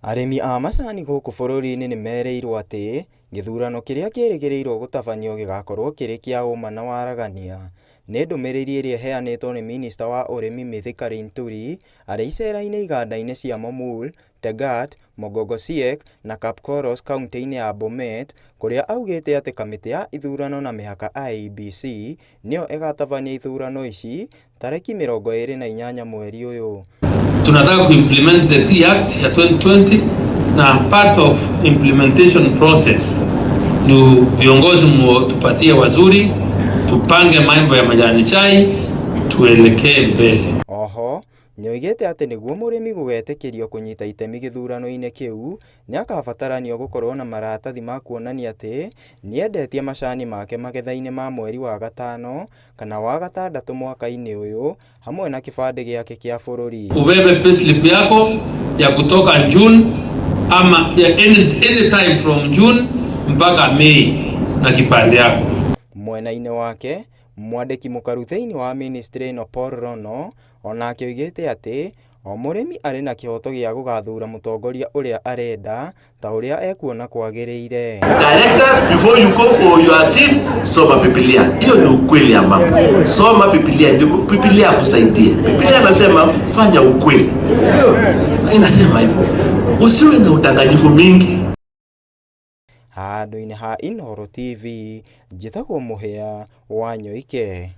Arĩmi a macani gũkũ bũrũri-inĩ nĩ merĩirwo atĩ gĩthurano kĩrĩa kĩrĩgĩrĩirwo gũtabanio gĩgakorwo kĩrĩ kĩa ũma na waragania. Nĩ ndũmĩrĩri ĩrĩa ĩheanĩtwo nĩ Minista wa Ũrĩmi Mithika Linturi arĩ icera-inĩ iganda-inĩ cia Momul, Tegat, Mogogosiek na Kapkoros kauntĩ-inĩ ya Bomet, kũrĩa augĩte atĩ kamĩtĩ ya ithurano na mĩhaka IEBC nĩyo ĩgatabania ithurano ici tarĩki 28 mweri ũyũ. Tunataka kuimplement the Tea Act ya 2020 na part of implementation process ni viongozi tupatie wazuri, tupange mambo ya majani chai, tuelekee mbele. Oho, nĩoigĩte atĩ nĩguo mũrĩmi gũgetĩkĩrio kũnyita itemi gĩthurano-inĩ kĩu, nĩ akabatarania gũkorwo na maratathi ma kuonania atĩ nĩendetie macani make magetha-inĩ ma mweri wa gatano kana wa gatandatũ mwaka-inĩ ũyũ, hamwe na kĩbandĩ gĩake kĩa bũrũri. Ubebe payslip yako ya kutoka June ama ya any time from June mpaka Mei na kipande yako. Mwena-inĩ wake, mwandĩki mũkaru thĩinĩ wa ministry ĩno Paul Rono onake oigĩte atĩ o mũrĩmi arĩ na kĩhoto gĩa gũgathura mũtongoria ũrĩa arenda ta ũrĩa ekuona kwagĩrĩire. Directors, before you go for your seats, soma Biblia. Hiyo ni ukweli ya mambo. Soma Biblia, ndio Biblia kusaidia. Biblia inasema fanya ukweli. Inasema hivyo. Usiwe na udanganyifu mingi. Handũ-inĩ ha Inooro TV, njĩtagwo Mũhĩa wa Nyoike.